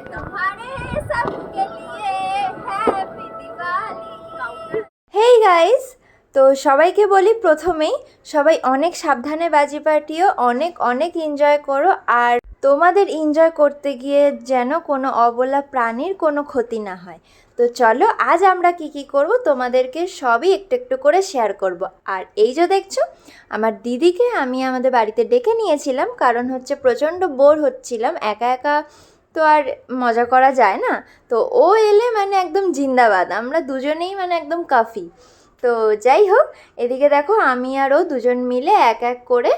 तुम्हारे सबके लिए हैप्पी दिवाली। হেই গাইস, তো সবাইকে বলি প্রথমেই সবাই অনেক সাবধানে বাজি ফাটিও, অনেক অনেক এনজয় করো। আর তোমাদের এনজয় করতে গিয়ে যেন কোনো অবলা প্রাণীর কোনো ক্ষতি না হয়। তো চলো আজ আমরা কি করব তোমাদেরকে সবই একটু একটু করে শেয়ার করব। আর এই যে দেখছো আমার দিদিকে আমি আমাদের বাড়িতে ডেকে নিয়েছিলাম, কারণ হচ্ছে প্রচণ্ড বোর হচ্ছিলাম একা একা, তো আর মজা করা যায় না। তো ও এলে মানে একদম জিন্দাবাদ, আমরা দুজনেই মানে একদম কাফি। তো যাই হোক, এদিকে দেখো আমি আর ও দুজন মিলে এক এক করে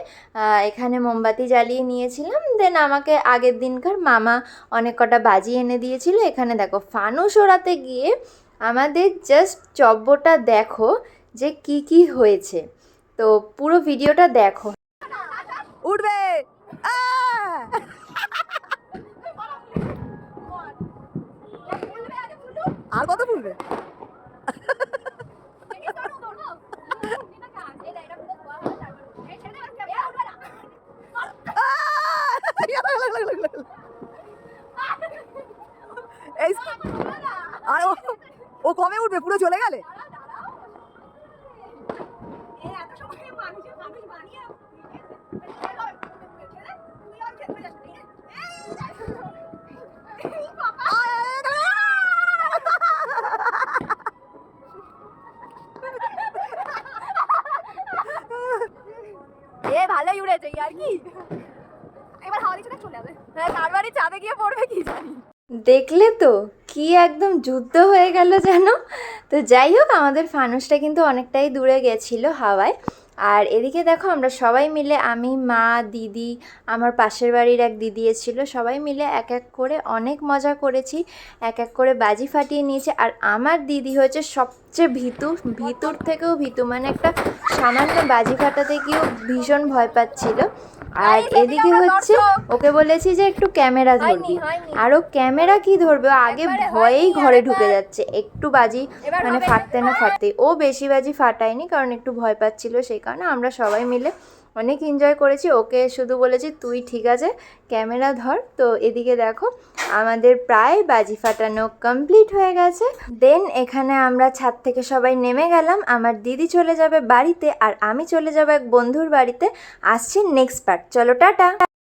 এখানে মোমবাতি জ্বালিয়ে নিয়েছিলাম। দেন আমাকে আগের দিনকার মামা অনেক কটা বাজি এনে দিয়েছিল। এখানে দেখো ফানুস ওড়াতে গিয়ে আমাদের জাস্ট চব্বটা দেখো যে কি হয়েছে। তো পুরো ভিডিওটা দেখো। উঠবে আর কত ফুলবে? আর ও কমে উঠবে, পুরো চলে গেলে। ভালোই উড়েছে আর কি। এবার হাওয়া দিচ্ছে চলে যাবে। হ্যাঁ, কার বাড়ি চাঁদে গিয়ে পড়বে কি জানি। দেখলে তো কি একদম যুদ্ধ হয়ে গেল যেন। তো যাই হোক, আমাদের ফানুসটা কিন্তু অনেকটাই দূরে গেছিলো হাওয়ায়। আর এদিকে দেখো আমরা সবাই মিলে, আমি, মা, দিদি, আমার পাশের বাড়ির এক দিদি এসেছিল, সবাই মিলে এক এক করে অনেক মজা করেছি, এক এক করে বাজি ফাটিয়ে নিয়েছে। আর আমার দিদি হয়েছে সবচেয়ে ভিতুর থেকেও ভীতু, মানে একটা সামান্য বাজি ফাটাতে গিয়েও ভীষণ ভয় পাচ্ছিল। আর এদিকে হচ্ছে ওকে বলেছি যে একটু ক্যামেরা ধরবি, আর ও ক্যামেরা কি ধরবে, ও আগে ভয়েই ঘরে ঢুকে যাচ্ছে। একটু বাজি মানে ফাটতে না ফাটতে, ও বেশি বাজি ফাটায়নি কারণ একটু ভয় পাচ্ছিল, সেই কারণে আমরা সবাই মিলে অনেক এনজয় করেছি। ওকে শুধু বলেছি তুই ঠিক আছে ক্যামেরা ধর। তো এদিকে দেখো আমাদের প্রায় বাজি ফাটানো কমপ্লিট হয়ে গেছে। দেন এখানে আমরা ছাদ থেকে সবাই নেমে গেলাম। আমার দিদি চলে যাবে বাড়িতে আর আমি চলে যাবো এক বন্ধুর বাড়িতে। আসছি নেক্সট পার্ট, চলো টাটা।